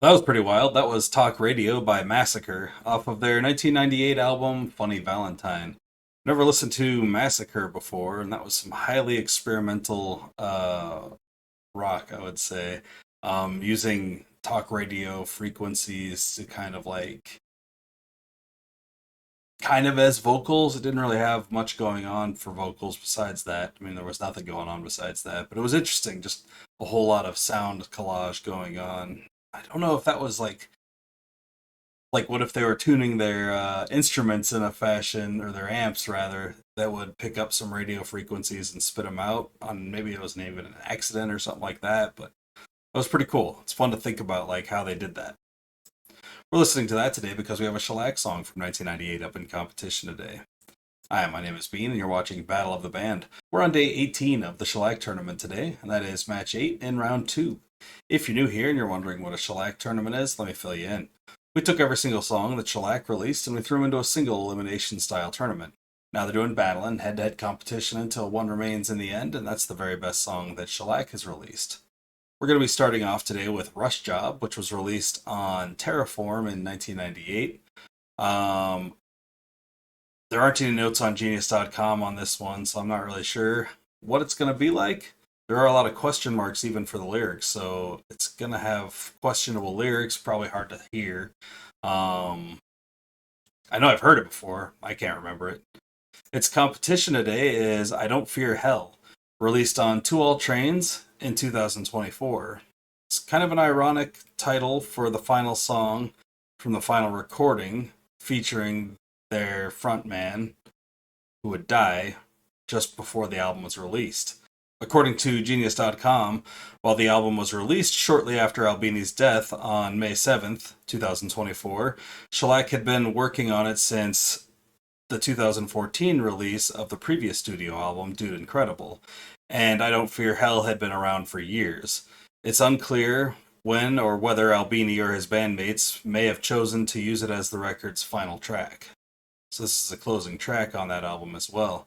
That was pretty wild. That was Talk Radio by Massacre off of their 1998 album Funny Valentine. Never listened to Massacre before, and that was some highly experimental rock, I would say, using talk radio frequencies to kind of as vocals. It didn't really have much going on for vocals besides that. I mean, there was nothing going on besides that, but it was interesting. Just a whole lot of sound collage going on. I don't know if that was like what if they were tuning their instruments in a fashion, or their amps rather, that would pick up some radio frequencies and spit them out on, maybe it was even an accident or something like that, but that was pretty cool. It's fun to think about like how they did that. We're listening to that today because we have a Shellac song from 1998 up in competition today. Hi, my name is Bean, and you're watching Battle of the Band. We're on day 18 of the Shellac tournament today, and that is match 8 in round 2. If you're new here and you're wondering what a Shellac tournament is, let me fill you in. We took every single song that Shellac released and we threw them into a single elimination style tournament. Now they're doing battling, head-to-head competition until one remains in the end, and that's the very best song that Shellac has released. We're going to be starting off today with Rush Job, which was released on Terraform in 1998. There aren't any notes on Genius.com on this one, so I'm not really sure what it's going to be like. There are a lot of question marks even for the lyrics, so it's going to have questionable lyrics, probably hard to hear. I know I've heard it before. I can't remember it. Its competition today is I Don't Fear Hell, released on Two All Trains in 2024. It's kind of an ironic title for the final song from the final recording, featuring their frontman, who would die just before the album was released. According to Genius.com, while the album was released shortly after Albini's death on May 7th, 2024, Shellac had been working on it since the 2014 release of the previous studio album, Dude Incredible, and I Don't Fear Hell had been around for years. It's unclear when or whether Albini or his bandmates may have chosen to use it as the record's final track. So this is a closing track on that album as well.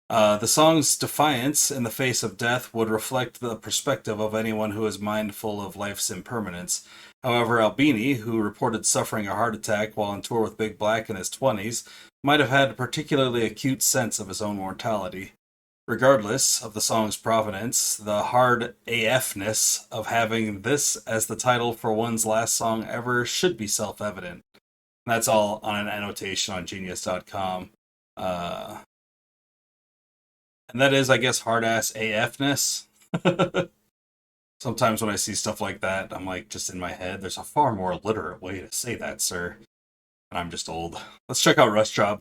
The song's defiance in the face of death would reflect the perspective of anyone who is mindful of life's impermanence. However, Albini, who reported suffering a heart attack while on tour with Big Black in his 20s, might have had a particularly acute sense of his own mortality. Regardless of the song's provenance, the hard AF-ness of having this as the title for one's last song ever should be self-evident. That's all on an annotation on Genius.com. And that is, I guess, hard-ass AF-ness. Sometimes when I see stuff like that, I'm like, just in my head, there's a far more literate way to say that, sir. And I'm just old. Let's check out Rush Job.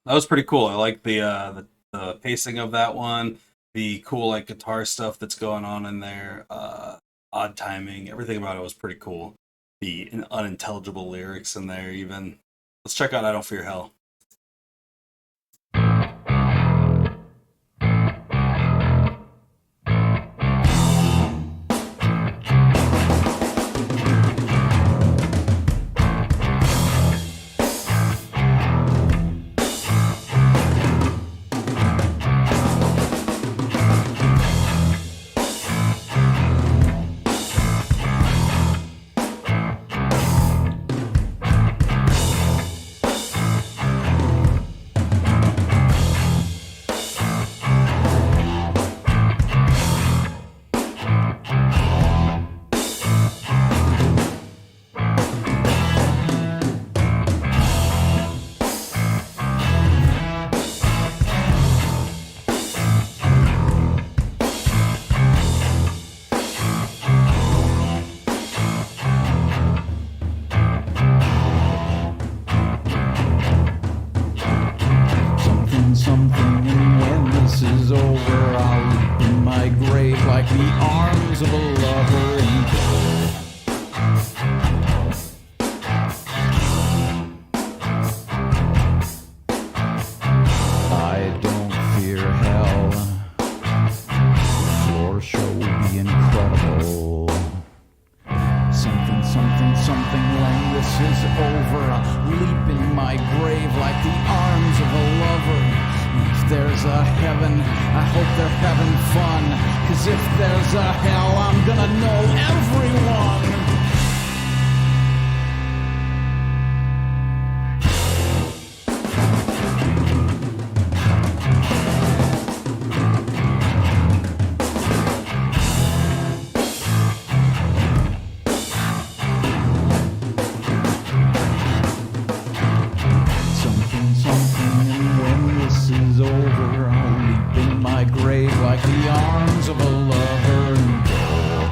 That was pretty cool. I like the pacing of that one, the cool like guitar stuff that's going on in there, odd timing, everything about it was pretty cool. The unintelligible lyrics in there, even. Let's check out "I Don't Fear Hell." Something, and when this is over, I'll leap in my grave like the arms of a lover in gold. I don't fear hell. The floor show will be incredible. Something, something, something, when this is over, I'll leap in my grave like the arms of a lover. If there's a heaven, I hope they're having fun. 'Cause if there's a hell, I'm gonna know everyone. Something, something, and when this is over, I'll leap in my grave like the arms of a lover in gold.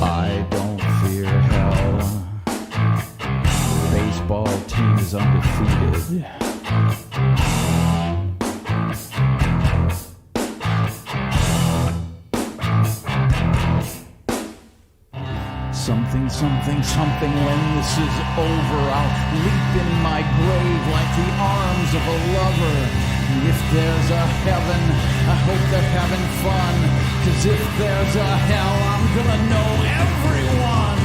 I don't fear hell. The baseball team is undefeated. Something, something, something, when this is over, I'll leap in my grave like the arms of a lover. If there's a heaven, I hope they're having fun. 'Cause if there's a hell, I'm gonna know everyone.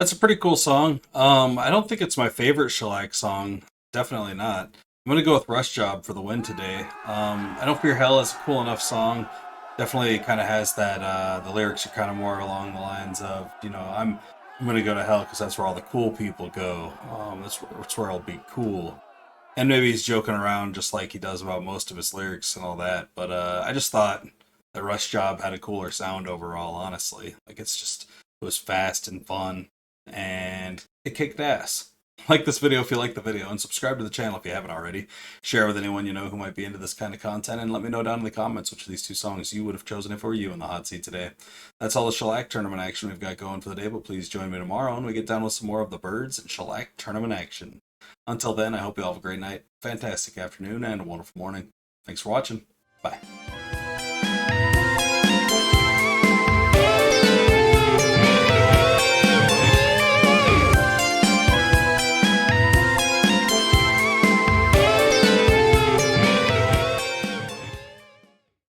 That's a pretty cool song. I don't think it's my favorite Shellac song. Definitely not. I'm gonna go with "Rush Job" for the win today. "I Don't Fear Hell" is a cool enough song. Definitely kind of has that. The lyrics are kind of more along the lines of, I'm gonna go to hell because that's where all the cool people go. That's where I'll be cool. And maybe he's joking around just like he does about most of his lyrics and all that. But I just thought that "Rush Job" had a cooler sound overall. Honestly, like it It was fast and fun, and it kicked ass. Like this video if you like the video, and subscribe to the channel if you haven't already. Share with anyone you know who might be into this kind of content, and let me know down in the comments which of these two songs you would have chosen if it were you in the hot seat today. That's all the Shellac tournament action we've got going for the day, but please join me tomorrow when we get down with some more of the Birds and Shellac tournament action. Until then, I hope you all have a great night, fantastic afternoon, and a wonderful morning. Thanks for watching. Bye.